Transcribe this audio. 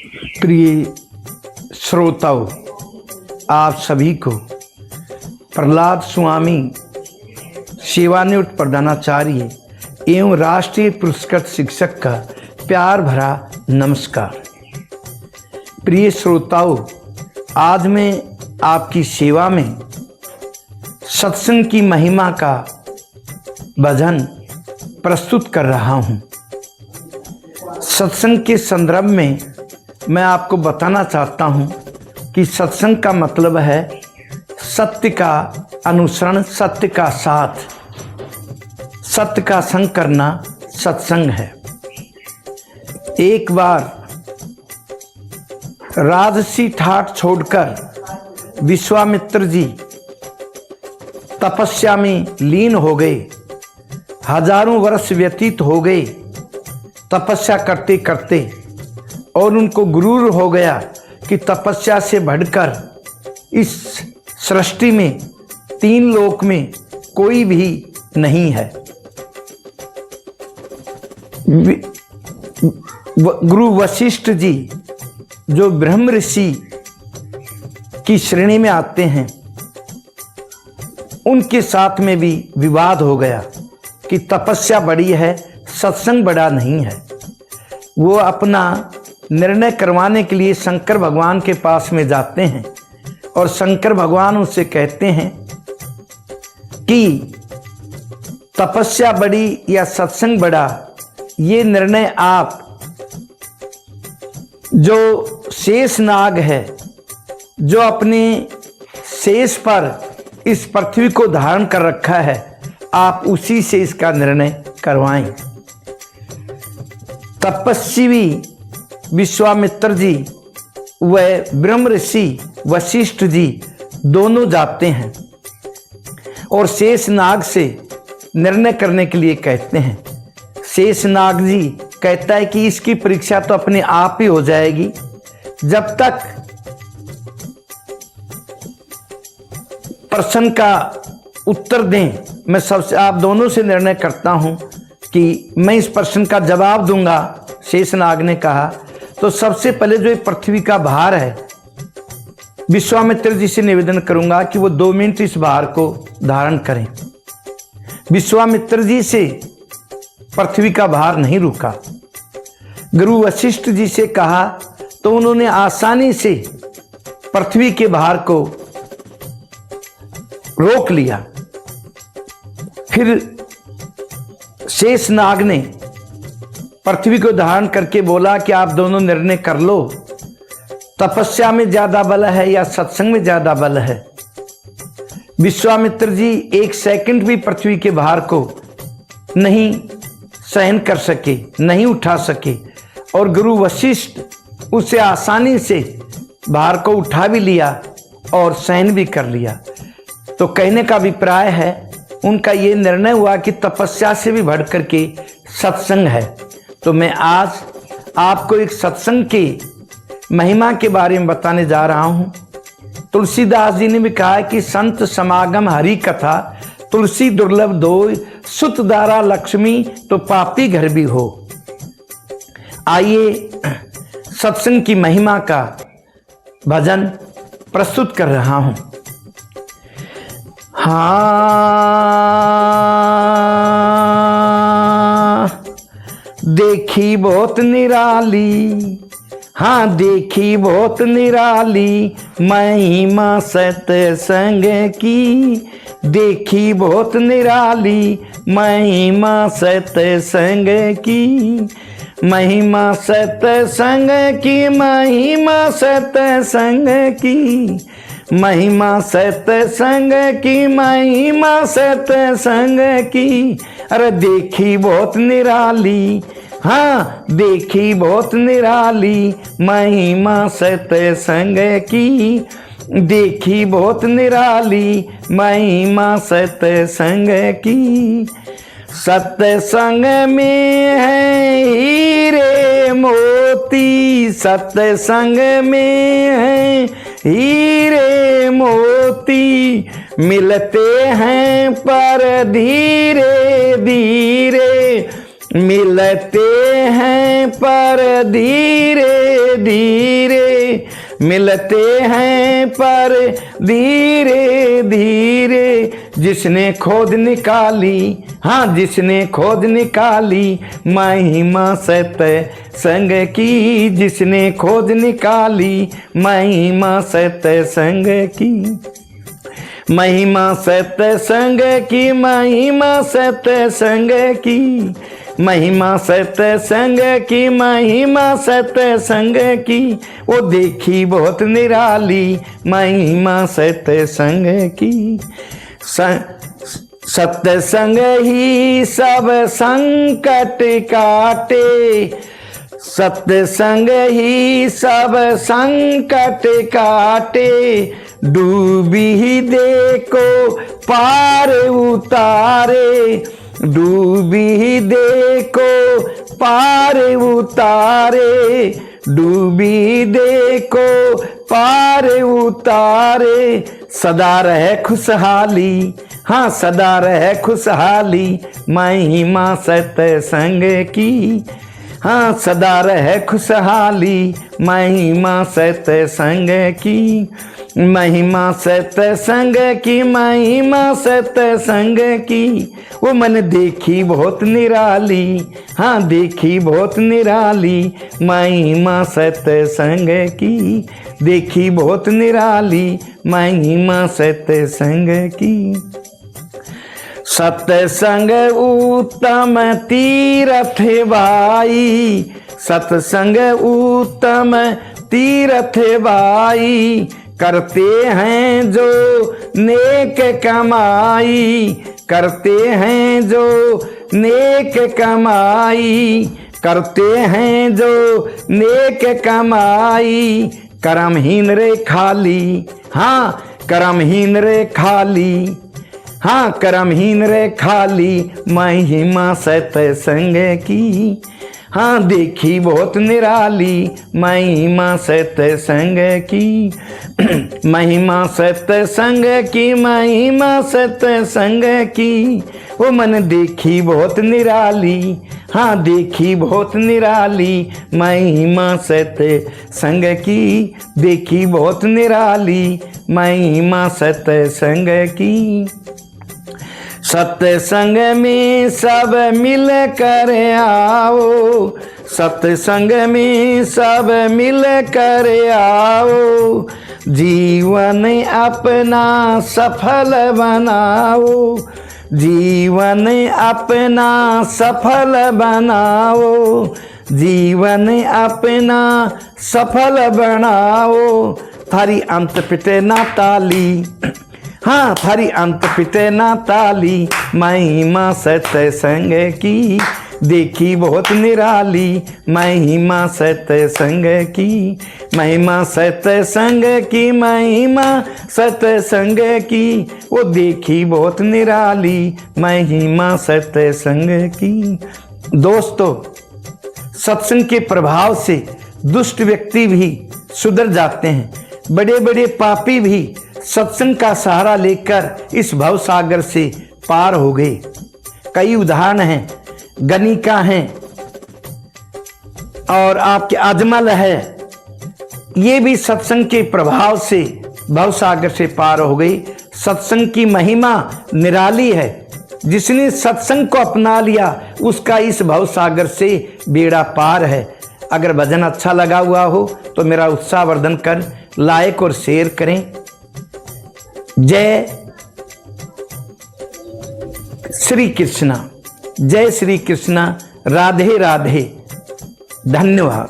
प्रिय श्रोताओं, आप सभी को प्रहलाद स्वामी सेवानिवृत्त प्रधानाचार्य एवं राष्ट्रीय पुरस्कृत शिक्षक का प्यार भरा नमस्कार। प्रिय श्रोताओं, आज मैं आपकी सेवा में सत्संग की महिमा का भजन प्रस्तुत कर रहा हूँ। सत्संग के संदर्भ में मैं आपको बताना चाहता हूँ कि सत्संग का मतलब है सत्य का अनुसरण, सत्य का साथ, सत्य का संग करना सत्संग है। एक बार राजसी ठाट छोड़कर विश्वामित्र जी तपस्या में लीन हो गए। हजारों वर्ष व्यतीत हो गए तपस्या करते करते, और उनको गुरूर हो गया कि तपस्या से बढ़कर इस सृष्टि में तीन लोक में कोई भी नहीं है। गुरु वशिष्ठ जी जो ब्रह्म ऋषि की श्रेणी में आते हैं, उनके साथ में भी विवाद हो गया कि तपस्या बड़ी है, सत्संग बड़ा नहीं है। वो अपना निर्णय करवाने के लिए शंकर भगवान के पास में जाते हैं और शंकर भगवान उनसे कहते हैं कि तपस्या बड़ी या सत्संग बड़ा, ये निर्णय आप जो शेष नाग है, जो अपने शेष पर इस पृथ्वी को धारण कर रखा है, आप उसी से इसका निर्णय करवाएं। तपस्वी विश्वामित्र जी व ब्रह्म ऋषि वशिष्ठ जी दोनों जाते हैं और शेष नाग से निर्णय करने के लिए कहते हैं। शेष नाग जी कहता है कि इसकी परीक्षा तो अपने आप ही हो जाएगी, जब तक प्रश्न का उत्तर दें। मैं सबसे आप दोनों से निर्णय करता हूं कि मैं इस प्रश्न का जवाब दूंगा। शेषनाग ने कहा, तो सबसे पहले जो पृथ्वी का भार है, विश्वामित्र जी से निवेदन करूंगा कि वो 2 मिनट इस भार को धारण करें। विश्वामित्र जी से पृथ्वी का भार नहीं रुका। गुरु वशिष्ठ जी से कहा तो उन्होंने आसानी से पृथ्वी के भार को रोक लिया। फिर शेषनाग ने पृथ्वी को धारण करके बोला कि आप दोनों निर्णय कर लो, तपस्या में ज्यादा बल है या सत्संग में ज्यादा बल है। विश्वामित्र जी 1 सेकंड भी पृथ्वी के भार को नहीं सहन कर सके, नहीं उठा सके, और गुरु वशिष्ठ उसे आसानी से भार को उठा भी लिया और सहन भी कर लिया। तो कहने का अभिप्राय है, उनका ये निर्णय हुआ कि तपस्या से भी बढ़ करके सत्संग है। तो मैं आज आपको एक सत्संग की महिमा के बारे में बताने जा रहा हूं। तुलसीदास जी ने भी कहा है कि संत समागम हरि कथा, तुलसी दुर्लभ दोय, सुत दारा लक्ष्मी तो पापी घर भी हो। आइए सत्संग की महिमा का भजन प्रस्तुत कर रहा हूं। हाँ, देखी बहुत निराली, हाँ देखी बहुत निराली महिमा सत्संग की, देखी बहुत निराली महिमा सत्संग की, महिमा सत्संग की, महिमा सत्संग की, महिमा सत्संग की, महिमा सत्संग की। अरे देखी बहुत निराली, हाँ देखी बहुत निराली महिमा सत्संग की, देखी बहुत निराली महिमा सत्संग की। सत्संग में है हीरे मोती, सत्संग में है हीरे मोती, मिलते हैं पर धीरे धीरे, मिलते हैं पर धीरे धीरे, मिलते हैं पर धीरे धीरे, जिसने खोज निकाली, हाँ जिसने खोज निकाली महिमा सत्संग की, जिसने खोज निकाली महिमा सत्संग की, महिमा सत्संग की, महिमा सत्संग की, महिमा सत्संग की, महिमा सत्संग की, वो देखी बहुत निराली महिमा सत्संग की। सत्संग ही सब संकट काटे, सत्संग ही सब संकट काटे, डूबी ही देखो पार उतारे, डूबी ही देखो पार उतारे, डूबी देखो पार उतारे, सदा रहे खुशहाली, हाँ सदा रहे खुशहाली महिमा सत्संग की, हाँ सदा रहे खुशहाली महिमा सत्संग की, महिमा सत्संग की, महिमा सत्संग की, वो मन देखी बहुत निराली, हाँ देखी बहुत निराली महिमा सत्संग की, देखी बहुत निराली महिमा सत्संग की। सत्संग उत्तम तीर्थ भाई, सत्संग उत्तम तीर्थ भाई, करते हैं जो नेक कमाई, करते हैं जो नेक कमाई, करते हैं जो नेक कमाई, कर्महीन रे खाली, हाँ कर्महीन रे खाली, हाँ कर्महीन रे खाली महिमा सत्संग की, हाँ देखी बहुत निराली महिमा सत्संग की, महिमा सत्संग की, महिमा सत्संग की, वो मन देखी बहुत निराली, हाँ देखी बहुत निराली महिमा सत्संग की, देखी बहुत निराली महिमा सत्संग की। सत्संग में सब मिल कर आओ, सत्संग में सब मिल कर आओ, जीवन अपना सफल बनाओ, जीवन अपना सफल बनाओ, जीवन अपना सफल बनाओ, थारी अंत पिटे ना ताली, हाँ थारी अंत पिते ना ताली महिमा सत्संग की, देखी बहुत निराली महिमा सत्संग की, महिमा सत्संग की, महिमा सत्संग की, वो देखी बहुत निराली महिमा सत्संग की। दोस्तों, सत्संग के प्रभाव से दुष्ट व्यक्ति भी सुधर जाते हैं, बड़े बड़े पापी भी सत्संग का सहारा लेकर इस भव सागर से पार हो गए। कई उदाहरण हैं, गणिका हैं और आपके अजमल है, ये भी सत्संग के प्रभाव से भव सागर से पार हो गई। सत्संग की महिमा निराली है, जिसने सत्संग को अपना लिया उसका इस भव सागर से बेड़ा पार है। अगर भजन अच्छा लगा हुआ हो तो मेरा उत्साहवर्धन कर लाइक और शेयर करें। जय श्री कृष्णा, जय श्री कृष्णा, राधे राधे, धन्यवाद।